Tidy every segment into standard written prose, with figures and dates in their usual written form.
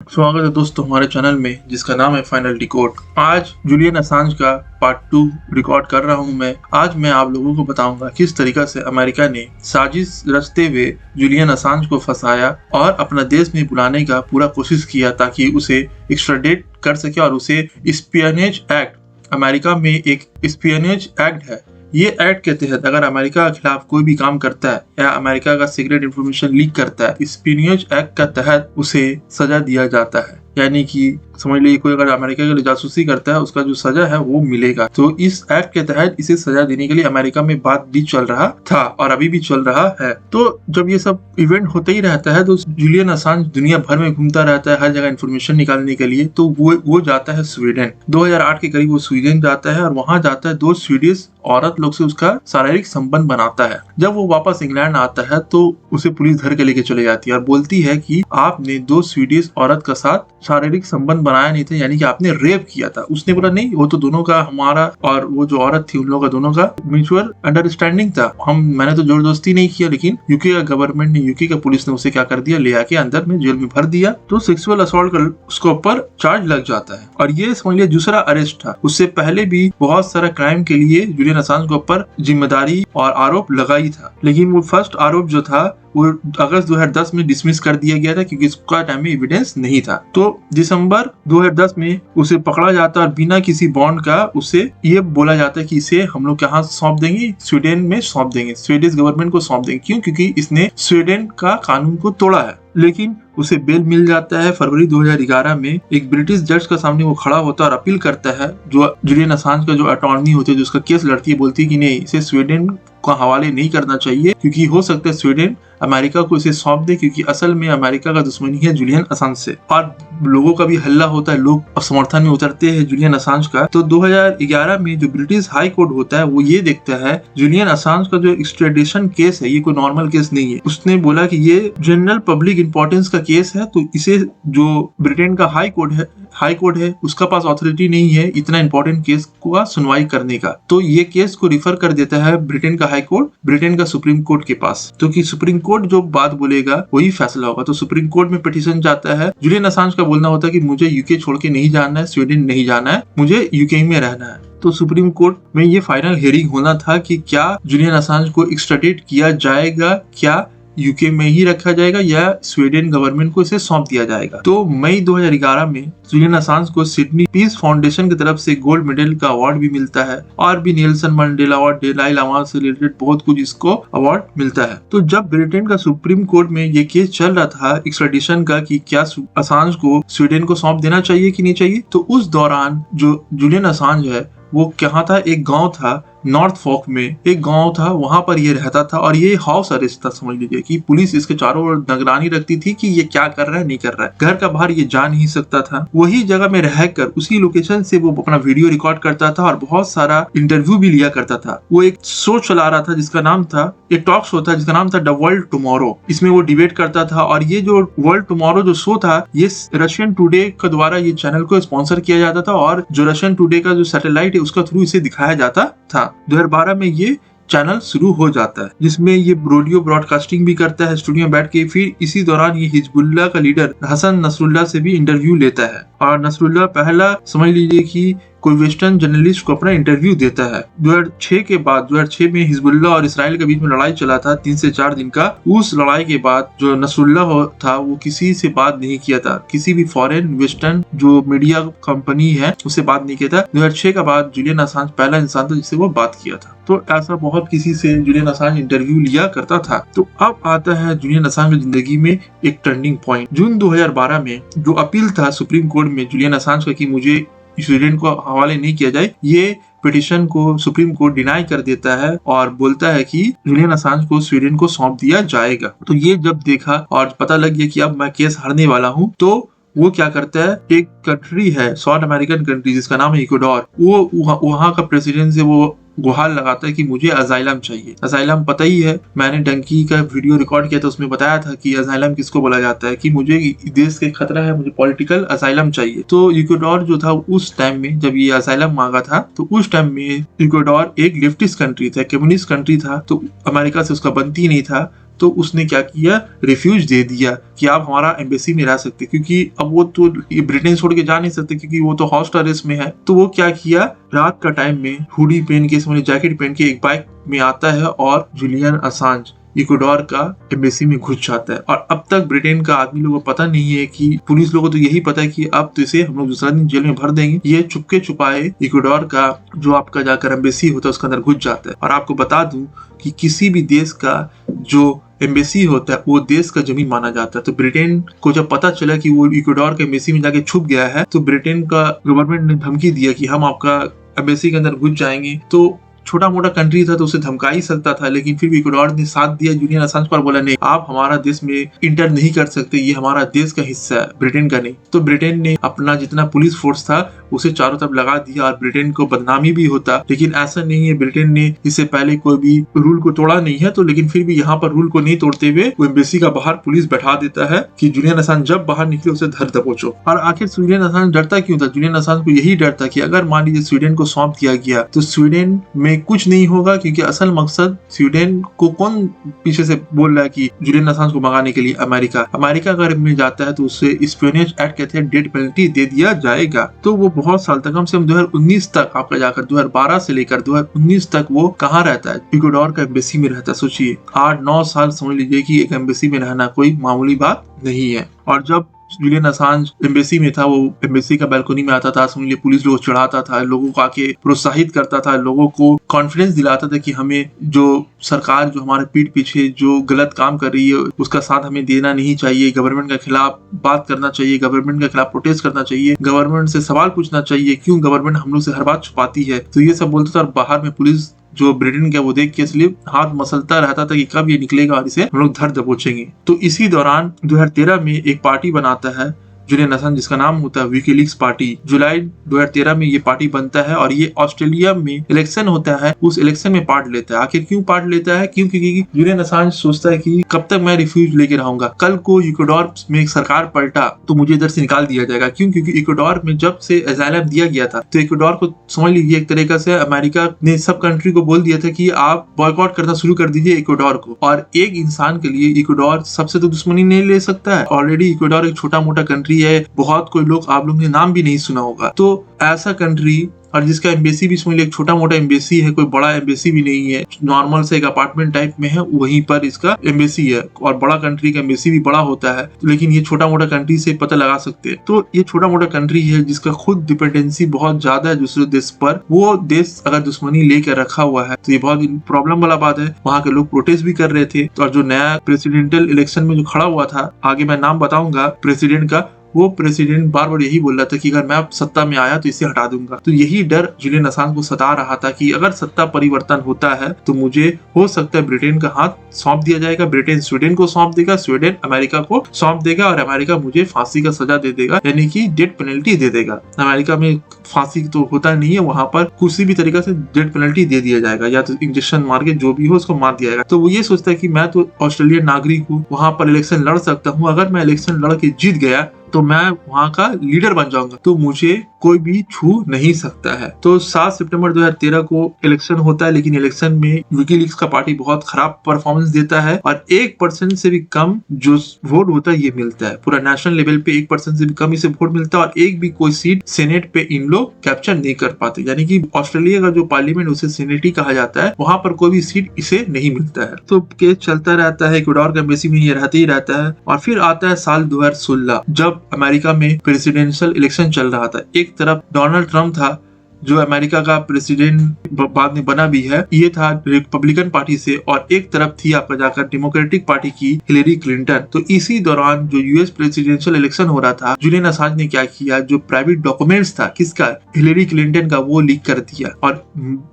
स्वागत है दोस्तों हमारे चैनल में जिसका नाम है फाइनल डिकोड। आज जूलियन असांज का पार्ट 2 रिकॉर्ड कर रहा हूं मैं। आज मैं आप लोगों को बताऊंगा किस तरीका से अमेरिका ने साजिश रचते हुए जूलियन असांज को फंसाया और अपना देश में बुलाने का पूरा कोशिश किया ताकि उसे एक्स्ट्राडिट कर सके और उसे स्पियनेज एक्ट, अमेरिका में एक स्पियनेज एक्ट है, ये एक्ट के तहत अगर अमेरिका के खिलाफ कोई भी काम करता है या अमेरिका का सीक्रेट इंफॉर्मेशन लीक करता है, स्पियनेज एक्ट का तहत उसे सजा दिया जाता है। यानी कि समझ लीजिए कोई अगर अमेरिका के लिए जासूसी करता है उसका जो सजा है वो मिलेगा। तो इस एक्ट के तहत इसे सजा देने के लिए अमेरिका में बात भी चल रहा था और अभी भी चल रहा है। तो जब ये सब इवेंट होते ही रहता है तो जूलियन असांज दुनिया भर में घूमता रहता है हर जगह इन्फॉर्मेशन निकालने के लिए। तो वो जाता है स्वीडन। 2008 के करीब वो स्वीडन जाता है और वहां जाता है 2 स्वीडिश औरत लोग से उसका शारीरिक संबंध बनाता है। जब वो वापस इंग्लैंड आता है तो उसे पुलिस धर के लेके चले जाती है और बोलती है कि आपने 2 स्वीडिश औरत के साथ शारीरिक संबंध बनाया नहीं था, यानी कि आपने रेप किया था। उसने बोला नहीं, वो तो दोनों का, हमारा और वो जो औरत थी उन लोगों का दोनों का म्यूचुअल अंडरस्टैंडिंग था। मैंने तो जोर दोस्ती नहीं किया। लेकिन यूके का गवर्नमेंट ने, यूके का पुलिस ने उसे क्या कर दिया, ले आके अंदर में जेल में भर दिया। तो सेक्सुअल असॉल्ट का उसके ऊपर चार्ज लग जाता है और ये समझ लिया दूसरा अरेस्ट था। उससे पहले भी बहुत सारा क्राइम के लिए जूलियन असांज के ऊपर जिम्मेदारी और आरोप लगा ही था। लेकिन वो फर्स्ट आरोप जो था वो अगस्त 2010 में डिसमिस कर दिया गया था क्योंकि इसका टाइम में एविडेंस नहीं था। तो दिसंबर 2010 में उसे पकड़ा जाता है और बिना किसी बॉन्ड का उसे ये बोला जाता है कि इसे हम लोग कहाँ सौंप देंगे, स्वीडन में सौंप देंगे, स्वीडिश गवर्नमेंट को सौंप देंगे। क्यों? क्योंकि इसने स्वीडन का कानून को तोड़ा है। लेकिन उसे बेल मिल जाता है। फरवरी 2011 में एक ब्रिटिश जज का सामने वो खड़ा होता है और अपील करता है। जो जूलियन असांज का जो अटॉर्नी होती है, जो उसका केस लड़ती है, बोलती है कि नहीं, इसे स्वीडन को हवाले नहीं करना चाहिए क्योंकि हो सकता है स्वीडन अमेरिका को इसे सौंप दे, क्योंकि असल में अमेरिका का दुश्मनी है जूलियन असांज से। और लोगों का भी हल्ला होता है, लोग समर्थन में उतरते हैं जूलियन असांज का। तो 2011 में जो ब्रिटिश हाई कोर्ट होता है वो ये देखता है जूलियन असांज का जो एक्स्ट्रेडिशन केस है ये कोई नॉर्मल केस नहीं है। उसने बोला कि ये जनरल पब्लिक इंपॉर्टेंस का केस है, तो इसे जो ब्रिटेन का हाई कोर्ट है उसका पास अथॉरिटी नहीं है इतना इंपॉर्टेंट केस का सुनवाई करने का। तो ये केस को रिफर कर देता है ब्रिटेन का हाई कोर्ट ब्रिटेन का सुप्रीम कोर्ट के पास। तो कि सुप्रीम कोर्ट जो बात बोलेगा वही फैसला होगा। तो सुप्रीम कोर्ट में पिटीशन जाता है। जूलियन असांज का बोलना होता है कि मुझे यूके छोड़ के नहीं जाना है, स्वीडन नहीं जाना है, मुझे यूके में रहना है। तो सुप्रीम कोर्ट में ये फाइनल हियरिंग होना था कि क्या जूलियन असांज को एक्स्ट्राडिट किया जाएगा, क्या यूके में ही रखा जाएगा या स्वीडन गवर्नमेंट को इसे सौंप दिया जाएगा। तो मई 2011 में जूलियन असांज को सिडनी पीस फाउंडेशन की तरफ से गोल्ड मेडल का अवार्ड भी मिलता है और भी Nelson Mandela award, Dalai Lama से रिलेटेड बहुत कुछ इसको अवार्ड मिलता है। तो जब ब्रिटेन का सुप्रीम कोर्ट में ये केस चल रहा था एक्स्ट्राडिशन का कि क्या असांज को स्वीडन को सौंप देना चाहिए कि नहीं चाहिए, तो उस दौरान जो जूलियन असांज है वो क्या था, एक गांव था नॉर्थ फोक में, एक गांव था, वहां पर ये रहता था और ये हाउस अरेस्ट था। समझ लीजिए कि पुलिस इसके चारों ओर निगरानी रखती थी कि ये क्या कर रहा है, नहीं कर रहा है। घर का बाहर ये जा नहीं सकता था। वही जगह में रहकर उसी लोकेशन से वो अपना वीडियो रिकॉर्ड करता था और बहुत सारा इंटरव्यू भी लिया करता था। वो एक शो चला रहा था जिसका नाम था, एक टॉक शो था जिसका नाम था द वर्ल्ड टुमारो। इसमें वो डिबेट करता था और ये जो वर्ल्ड टुमारो जो शो था ये रशियन टुडे के द्वारा ये चैनल को स्पॉन्सर किया जाता था और जो रशियन टुडे का जो सैटेलाइट है उसका थ्रू इसे दिखाया जाता था। 2012 में ये चैनल शुरू हो जाता है जिसमें ये रेडियो ब्रॉडकास्टिंग भी करता है स्टूडियो में बैठ के। फिर इसी दौरान ये हिजबुल्लाह का लीडर हसन नसरुल्लाह से भी इंटरव्यू लेता है और नसरुल्लाह पहला समझ लीजिए कि कोई वेस्टर्न जर्नलिस्ट को अपना इंटरव्यू देता है। 2006 के बाद 2006 में हिजबुल्लाह और इसराइल के बीच में लड़ाई चला था 3 से 4 दिन का। उस लड़ाई के बाद जो नसरुल्लाह था वो किसी से बात नहीं किया था, किसी भी फॉरेन वेस्टर्न जो मीडिया कंपनी है उससे बात नहीं किया था। 2006 के बाद जूलियन असांज पहला इंसान था जिससे वो बात किया था। तो ऐसा बहुत किसी से जूलियन असांज इंटरव्यू लिया करता था। तो अब आता है जूलियन असांज की जिंदगी में एक टर्निंग पॉइंट। जून 2012 में जो अपील था सुप्रीम कोर्ट में जूलियन असांज का कि मुझे स्वीडन को हवाले नहीं किया जाए, ये पिटीशन को सुप्रीम कोर्ट डिनाई कर देता है और बोलता है कि जूलियन असांज को स्वीडन को सौंप दिया जाएगा। तो ये जब देखा और पता लग गया कि अब मैं केस हारने वाला हूँ, तो वो क्या करता है, एक कंट्री है साउथ अमेरिकन कंट्री जिसका नाम है इक्वाडोर, वो वहाँ का प्रेसिडेंट से वो गुहार लगाता है कि मुझे असाइलम चाहिए। असाइलम पता ही है, मैंने डंकी का वीडियो रिकॉर्ड किया था, उसमें बताया था कि असाइलम किसको बोला जाता है, कि मुझे देश के खतरा है, मुझे पॉलिटिकल असाइलम चाहिए। तो इक्वाडोर जो था उस टाइम में जब ये असाइलम मांगा था, तो उस टाइम में इक्वाडोर एक लेफ्टिस्ट कंट्री था, कम्युनिस्ट कंट्री था, तो अमेरिका से उसका बनती नहीं था। तो उसने क्या किया, रिफ्यूज दे दिया कि आप हमारा एम्बेसी में रह सकते, क्योंकि अब वो तो ब्रिटेन छोड़ के जा नहीं सकते क्योंकि वो तो हाउस अरेस्ट में है। तो वो क्या किया, रात का टाइम में हुडी पहन के, जैकेट पहन के एक बाइक में आता है और जुलियन असांज इक्वाडोर का एम्बेसी में घुस जाता है। और अब तक ब्रिटेन का आदमी लोगों को पता नहीं है कि पुलिस लोगों को तो यही पता है कि अब तो इसे हम लोग दूसरा दिन जेल में भर देंगे। ये चुपके छुपाए इक्वाडोर का जो आपका जाकर एम्बेसी होता है उसके अंदर घुस जाता है। और आपको बता दूं कि किसी भी देश का जो एम्बेसी होता है वो देश का जमीन माना जाता है। तो ब्रिटेन को जब पता चला कि वो इक्वाडोर के एम्बेसी में जाके छुप गया है, तो ब्रिटेन का गवर्नमेंट ने धमकी दिया कि हम आपका एम्बेसी के अंदर घुस जाएंगे। तो छोटा मोटा कंट्री था तो उसे धमका ही सकता था, लेकिन फिर भी इक्वाडोर ने साथ दिया जुलियन असांज पर, बोला नहीं आप हमारा देश में इंटर नहीं कर सकते, ये हमारा देश का हिस्सा है, ब्रिटेन का नहीं। तो ब्रिटेन ने अपना जितना पुलिस फोर्स था उसे चारों तरफ लगा दिया और ब्रिटेन को बदनामी भी होता। लेकिन ऐसा नहीं है, ब्रिटेन ने इससे पहले कोई भी रूल को तोड़ा नहीं है। तो लेकिन फिर भी यहाँ पर रूल को नहीं तोड़ते हुए वो एम्बेसी का बाहर पुलिस बैठा देता है कि जुलियन असांज जब बाहर निकले उसे धर दबोचो। और आखिर जुलियन असांज डरता क्यों था? जुलियन असांज को यही डर था कि अगर मान लीजिए स्वीडन को सौंप दिया गया तो स्वीडन में कुछ नहीं होगा, क्योंकि असल मकसद स्वीडन को कौन पीछे से बोल रहा है कि जुलियन असांज को भगाने के लिए अमेरिका अगर में जाता है तो उससे स्पेनिश एक्ट के तहत डेथ पेनल्टी दे दिया जाएगा। तो वो बहुत साल तक, कम से कम 2019 तक, आपका जाकर 2012 से लेकर 2019 तक वो कहाँ रहता है? इक्वाडोर का एम्बेसी में रहता है। सोचिए 8-9 साल समझ लीजिए कि एक एम्बेसी में रहना कोई मामूली बात नहीं है। और जब जुलियन असांज एम्बेसी में था, वो एम्बेसी का बैल्कोनी में आता था, समझिए पुलिस लोग चढ़ाता था, लोगों को आके प्रोत्साहित करता था, लोगों को कॉन्फिडेंस दिलाता था कि हमें जो सरकार जो हमारे पीठ पीछे जो गलत काम कर रही है उसका साथ हमें देना नहीं चाहिए, गवर्नमेंट के खिलाफ बात करना चाहिए, गवर्नमेंट के खिलाफ प्रोटेस्ट करना चाहिए, गवर्नमेंट से सवाल पूछना चाहिए, क्यों गवर्नमेंट हम लोग से हर बात छुपाती है। तो ये सब बोलता था। और बाहर में पुलिस जो ब्रिटेन का वो देख के इसलिए हाथ मसलता रहता था कि कब ये निकलेगा और इसे हम लोग धर दबोचेंगे। तो इसी दौरान 2013 में एक पार्टी बनाता है जुलियन असांज, जिसका नाम होता है विकीलीक्स पार्टी। जुलाई 2013 में ये पार्टी बनता है और ये ऑस्ट्रेलिया में इलेक्शन होता है, उस इलेक्शन में पार्ट लेता है। आखिर क्यों पार्ट लेता है? क्योंकि जुलियन असांज सोचता है कि कब तक मैं रिफ्यूज लेके रहूंगा, कल को इक्वाडोर में एक सरकार पलटा तो मुझे इधर से निकाल दिया जाएगा। क्यों? क्योंकि इक्वाडोर में जब से एजाइलम दिया गया था तो इक्वाडोर को समझ लीजिए एक तरीका से अमेरिका ने सब कंट्री को बोल दिया था कि आप बॉयकॉट करना शुरू कर दीजिए इक्वाडोर को। और एक इंसान के लिए इक्वाडोर सबसे तो दुश्मनी नहीं ले सकता है। ऑलरेडी इक्वाडोर एक छोटा मोटा कंट्री है, बहुत कोई लोग आप लोग ने नाम भी नहीं सुना होगा। तो ऐसा कंट्री और जिसका एम्बेसी भी समझ लीजिए एक छोटा मोटा एम्बेसी है, कोई बड़ा एम्बेसी भी नहीं है, नॉर्मल से एक अपार्टमेंट टाइप में है, वहीं पर इसका एम्बेसी है। और बड़ा कंट्री का एम्बेसी भी बड़ा होता है, लेकिन ये छोटा मोटा कंट्री से पता लगा सकते हैं। तो ये छोटा मोटा कंट्री है जिसका खुद डिपेंडेंसी बहुत ज्यादा है दूसरे देश पर। वो देश अगर दुश्मनी लेकर रखा हुआ है तो ये बहुत प्रॉब्लम वाला बात है। वहाँ के लोग प्रोटेस्ट भी कर रहे थे। और जो नया प्रेसिडेंशियल इलेक्शन में जो खड़ा हुआ था, आगे मैं नाम बताऊंगा प्रेसिडेंट का, वो प्रेसिडेंट बार बार यही बोल रहा था कि अगर मैं सत्ता में आया तो इसे हटा दूंगा। तो यही डर जुलियन असांज को सता रहा था कि अगर सत्ता परिवर्तन होता है तो मुझे हो सकता है ब्रिटेन का हाथ सौंप दिया जाएगा, ब्रिटेन स्वीडन को सौंप देगा, स्वीडन अमेरिका को सौंप देगा और अमेरिका मुझे फांसी का सजा दे देगा, यानी कि डेथ पेनल्टी दे देगा। अमेरिका में फांसी तो होता नहीं है, वहां पर किसी भी तरीके से डेथ पेनल्टी दे दिया जाएगा, या तो इंजेक्शन मार के जो भी हो उसको मार दिया जाएगा। तो वो ये सोचता है कि मैं तो ऑस्ट्रेलियन नागरिक हूँ, वहां पर इलेक्शन लड़ सकता हूँ, अगर मैं इलेक्शन लड़ के जीत गया तो मैं वहां का लीडर बन जाऊंगा, तो मुझे कोई भी छू नहीं सकता है। तो 7 सितंबर 2013 को इलेक्शन होता है, लेकिन इलेक्शन में विकीलीक्स का पार्टी बहुत खराब परफॉर्मेंस देता है और 1% से भी कम जो वोट होता है ये मिलता है। पूरा नेशनल लेवल पे 1% से भी कम इसे वोट मिलता है और एक भी कोई सीट सेनेट पे इन लोग कैप्चर नहीं कर पाते, यानी कि ऑस्ट्रेलिया का जो पार्लियामेंट उसे सेनेट ही कहा जाता है, वहां पर कोई भी सीट इसे नहीं मिलता है। तो केस चलता रहता है, इक्वाडोर का एम्बेसी में ये रहते ही रहता है। और फिर आता है साल 2016, जब अमेरिका में प्रेसिडेंशियल इलेक्शन चल रहा था। एक तरफ डोनाल्ड ट्रम्प था जो अमेरिका का प्रेसिडेंट बाद में बना भी है, ये था रिपब्लिकन पार्टी से, और एक तरफ थी आपका जाकर डेमोक्रेटिक पार्टी की हिलेरी क्लिंटन। तो इसी दौरान जो यूएस प्रेसिडेंशियल इलेक्शन हो रहा था, जुलियन असांज ने क्या किया, जो प्राइवेट डॉक्यूमेंट्स था किसका, हिलेरी क्लिंटन का, वो लीक कर दिया। और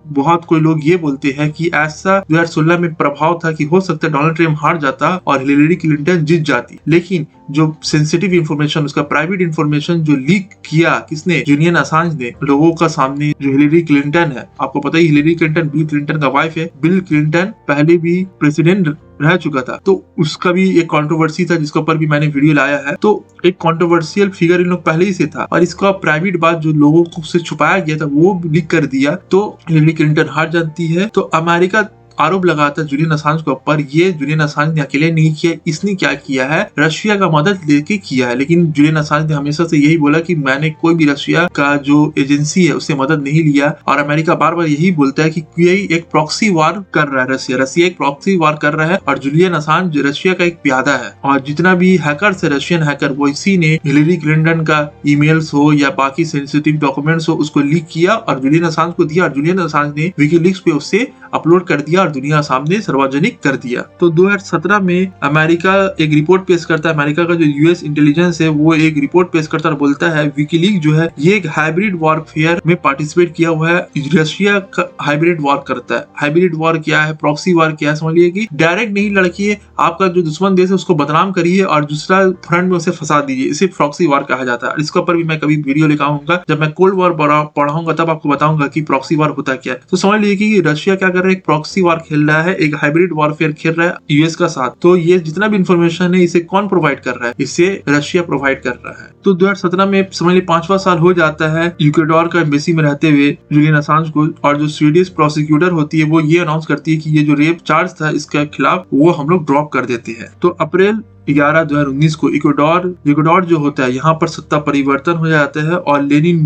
बहुत कोई लोग ये बोलते हैं कि ऐसा 2016 में प्रभाव था कि हो सकता है डोनाल्ड ट्रम्प हार जाता और हिलेरी क्लिंटन जीत जाती, लेकिन जो सेंसिटिव इंफॉर्मेशन, उसका प्राइवेट इंफॉर्मेशन जो लीक किया किसने, जुलियन असांज ने, लोगों का सामने जो हिलेरी क्लिंटन है, आपको पता ही हिलेरी क्लिंटन बिल क्लिंटन का वाइफ है। बिल क्लिंटन पहले भी प्रेसिडेंट रह चुका था, तो उसका भी एक कंट्रोवर्सी था जिसके ऊपर भी मैंने वीडियो लाया है। तो एक कंट्रोवर्शियल फिगर इन लोग पहले ही से था और इसका प्राइवेट बात जो लोगों को से छुपाया गया था वो लीक कर दिया, तो हिलेरी क्लिंटन हार जाती है। तो अमेरिका आरोप लगाता है जूलियन असांज के ऊपर, ये जूलियन असांज ने अकेले नहीं किया, इसने क्या किया है, रशिया का मदद लेके किया है। लेकिन जूलियन असांज ने हमेशा से यही बोला कि मैंने कोई भी रशिया का जो एजेंसी है उससे मदद नहीं लिया, और अमेरिका बार बार यही बोलता है कि यही एक प्रॉक्सी वार कर रहा है, रशिया एक प्रॉक्सी वार कर रहा है, और जूलियन असांज रशिया का एक प्यादा है। और जितना भी हैकर्स है, रशियन हैकर, वो इसी ने हिलरी क्लिंटन का ईमेल्स हो या बाकी सेंसिटिव डॉक्यूमेंट्स हो उसको लीक किया और जूलियन असांज को दिया, और जूलियन असांज ने विकीलीक्स पे उससे अपलोड कर दिया और दुनिया सामने सार्वजनिक कर दिया। तो 2017 में अमेरिका एक रिपोर्ट पेश करता है, अमेरिका का जो यूएस इंटेलिजेंस है वो एक रिपोर्ट पेश करता है और बोलता है विकीलीक जो है ये एक हाइब्रिड वॉरफेयर में पार्टिसिपेट किया हुआ है, रशिया का हाइब्रिड वॉर करता है। हाइब्रिड वॉर क्या है, प्रॉक्सी वॉर क्या है, समझ लीजिए कि डायरेक्ट नहीं लड़किए, आपका जो दुश्मन देश है उसको बदनाम करिए और दूसरा फ्रंट में उसे फंसा दीजिए, इसे प्रॉक्सी वॉर कहा जाता है। इसके ऊपर भी मैं कभी वीडियो लेकर आऊंगा, जब मैं कोल्ड वॉर पढ़ाऊंगा तब आपको बताऊंगा कि प्रॉक्सी वॉर होता क्या है। तो समझ लीजिए कि रशिया क्या कर रहा है, एक प्रॉक्सी वॉर खेल रहा है, एक हाइब्रिड वॉरफेयर खेल रहा है यूएस का साथ। तो ये जितना भी इंफॉर्मेशन है इसे कौन प्रोवाइड कर रहा है, इसे रशिया प्रोवाइड कर रहा है। तो 2017 में समझ लीजिए 5वां साल हो जाता है इक्वेडोर का एम्बेसी में रहते हुए जूलियन असांज को, और जो स्वीडिश प्रोसिक्यूटर होती है वो ये अनाउंस करती है कि ये जो रेप चार्ज था इसके खिलाफ वो हम लोग ड्रॉप कर देते हैं। तो अप्रैल 11 2019 को इक्वेडोर जो होता है यहाँ पर सत्ता परिवर्तन हो जाता है और लेनिन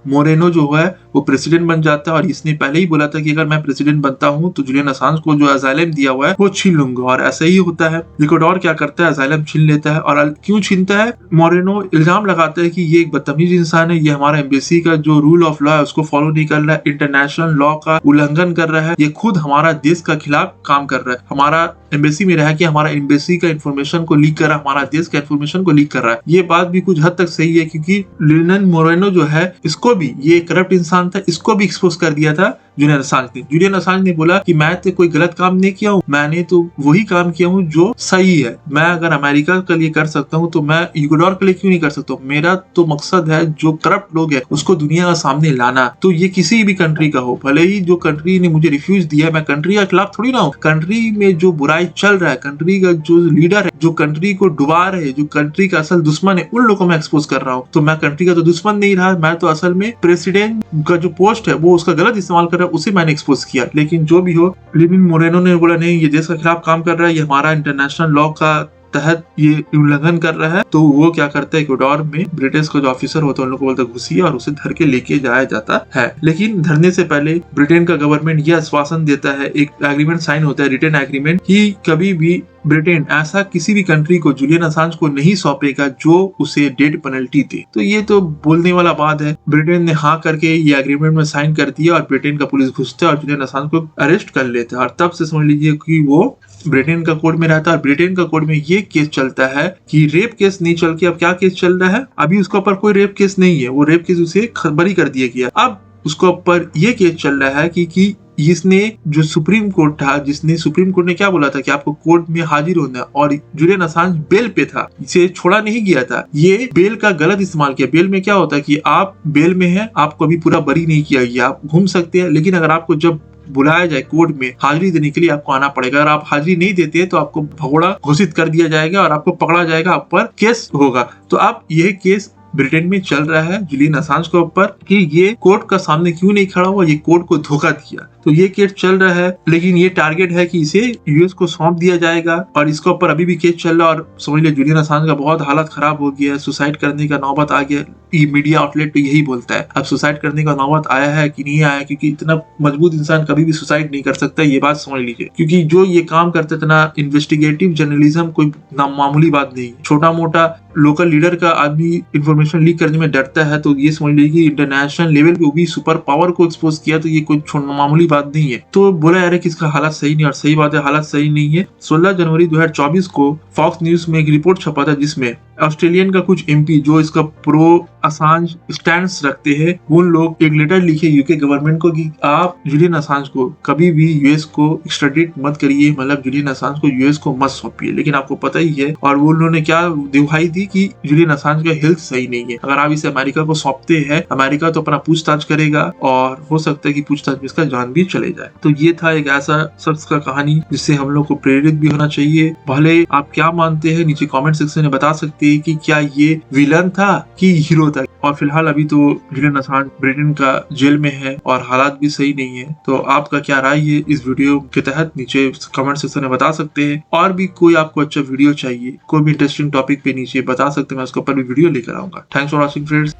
मोरेनो जो है वो प्रेसिडेंट बन जाता है, और इसने पहले ही बोला था कि अगर मैं प्रेसिडेंट बनता हूँ तो जूलियन असांज को जो असाइलम दिया हुआ है वो छीन लूंगा, और ऐसा ही होता है। इक्वेडोर क्या करता है, असाइलम छीन लेता है। और क्यों छीनता है, मोरेनो इल्जाम लगाता है कि ये एक बदतमीज इंसान है, ये हमारा एम्बेसी का जो रूल ऑफ लॉ है उसको फॉलो नहीं कर रहा है, इंटरनेशनल लॉ का उल्लंघन कर रहा है, ये खुद हमारा देश का खिलाफ काम कर रहा है, हमारा एम्बेसी में रह के हमारा एम्बेसी का इन्फॉर्मेशन को लीक कर रहा है, हमारा देश का इन्फॉर्मेशन को लीक कर रहा है। ये बात भी कुछ हद तक सही है, क्योंकि लेनिन मोरेनो जो है इसको भी, ये करप्ट इंसान था, इसको भी एक्सपोज कर दिया था जूलियन असांज ने। जूलियन असांज ने बोला कि मैं तो कोई गलत काम नहीं किया हूँ, मैंने तो वही काम किया हूँ जो सही है, मैं अगर अमेरिका के लिए कर सकता हूँ तो मैं इक्वेडोर के लिए क्यों नहीं कर सकता हूँ। मेरा तो मकसद है जो करप्ट लोग है उसको दुनिया के सामने लाना। तो ये किसी भी कंट्री का हो, भले ही जो कंट्री ने मुझे रिफ्यूज दिया है, मैं कंट्री के खिलाफ थोड़ी ना हूँ, कंट्री में जो बुराई चल रहा है, कंट्री का जो लीडर है, जो कंट्री को डुबा रहे हैं, जो कंट्री का असल दुश्मन है, उन लोगों को मैं एक्सपोज कर रहा हूँ। तो मैं कंट्री का तो दुश्मन नहीं रहा, मैं तो असल में प्रेसिडेंट का जो पोस्ट है वो उसका गलत इस्तेमाल कर रहा है, उसे मैंने एक्सपोज किया। लेकिन जो भी हो, लेनिन मोरेनो ने बोला नहीं, ये देश के खिलाफ काम कर रहा है, ये हमारा इंटरनेशनल लॉ का तहत ये उल्लंघन कर रहा है। तो वो क्या करता है, इक्वेडोर में ब्रिटिश का जो ऑफिसर होता है उन लोगों को बोलता घुसिए, और उसे धर के लेके जाया जाता है। लेकिन धरने से पहले ब्रिटेन का गवर्नमेंट यह आश्वासन देता है, एक एग्रीमेंट साइन होता है, रिटन एग्रीमेंट, कि कभी भी ब्रिटेन ऐसा किसी भी कंट्री को जूलियन असांज को नहीं सौंपेगा जो उसे डेथ पेनल्टी दे। तो ये तो बोलने वाला बात है। ब्रिटेन ने हाँ करके ये एग्रीमेंट में साइन कर दिया, और ब्रिटेन का पुलिस घुसता है और जूलियन असांज को अरेस्ट कर लेता है। और तब से समझ लीजिए कि वो ब्रिटेन का कोर्ट में रहता है। ब्रिटेन का कोर्ट में ये केस चलता है कि रेप केस नहीं चल के अब क्या केस चल रहा है, अभी उसके ऊपर कोई रेप केस नहीं है, वो रेप केस उसे बरी कर दिया गया। अब उसके ऊपर ये केस चल रहा है कि इसने जो सुप्रीम कोर्ट था, सुप्रीम कोर्ट ने क्या बोला था कि आपको कोर्ट में हाजिर होना है, और जूलियन असांज बेल पे था, इसे छोड़ा नहीं गया था, ये बेल का गलत इस्तेमाल किया। बेल में क्या होता है कि आप बेल में हैं, आपको अभी पूरा बरी नहीं किया गया, आप घूम सकते हैं, लेकिन अगर आपको जब बुलाया जाए कोर्ट में हाजिरी देने के लिए आपको आना पड़ेगा। अगर आप हाजिरी नहीं देते तो आपको भगोड़ा घोषित कर दिया जाएगा और आपको पकड़ा जाएगा, आप पर केस होगा। तो अब यह केस ब्रिटेन में चल रहा है जूलियन असांज के ऊपर कि ये कोर्ट का सामने क्यों नहीं खड़ा हुआ, ये कोर्ट को धोखा दिया। तो ये केस चल रहा है, लेकिन ये टारगेट है कि इसे यूएस को सौंप दिया जाएगा, और इसके ऊपर अभी भी केस चल रहा है। और समझ लीजिए जूलियन असांज का बहुत हालत खराब हो गया है, सुसाइड करने का नौबत आ गया। ये मीडिया आउटलेट तो यही बोलता है। अब सुसाइड करने का नौबत आया है कि नहीं आया, क्योंकि इतना मजबूत इंसान कभी भी सुसाइड नहीं कर सकता, ये बात समझ लीजिए। क्योंकि जो ये काम करते इतना इन्वेस्टिगेटिव जर्नलिज्म कोई मामूली बात नहीं। छोटा मोटा लोकल लीडर का आदमी इंफॉर्मेशन लीक करने में डरता है, तो ये समझ लीजिए कि इंटरनेशनल लेवल पे भी सुपर पावर को एक्सपोज किया, तो ये कोई मामूली बात नहीं है। तो बोला यार कि इसका हालत सही नहीं, और सही बात है हालत सही नहीं है। 16 जनवरी 2024 को फॉक्स न्यूज में एक रिपोर्ट छपा था, जिसमें ऑस्ट्रेलियन का कुछ एमपी जो इसका प्रो असांज स्टैंड रखते हैं, उन लोग एक लेटर लिखे यूके गवर्नमेंट को कि आप जूलियन असांज को कभी भी यूएस को एक्स्ट्राडिट मत करिए, मतलब जूलियन असांज को यूएस को मत सौंपिए। लेकिन आपको पता ही है, और वो उन्होंने क्या दिखाई दी कि जूलियन असांज का हेल्थ सही नहीं है। अगर आप इसे अमेरिका को सौंपते हैं, अमेरिका तो अपना पूछताछ करेगा, और हो सकता है कि पूछताछ में इसका जान भी चले जाए। तो ये था एक ऐसा शख्स का कहानी जिससे हम लोग को प्रेरित भी होना चाहिए। भले आप क्या मानते हैं नीचे कमेंट सेक्शन में बता सकते हैं। करेंगे कि क्या ये विलन था कि हीरो था। और फिलहाल अभी तो जुलियन असांज ब्रिटेन का जेल में है और हालात भी सही नहीं है। तो आपका क्या राय है इस वीडियो के तहत नीचे कमेंट सेक्शन में बता सकते हैं। और भी कोई आपको अच्छा वीडियो चाहिए, कोई भी इंटरेस्टिंग टॉपिक पे नीचे बता सकते हैं, मैं उसके ऊपर भी वीडियो लेकर आऊंगा। Thanks for watching friends.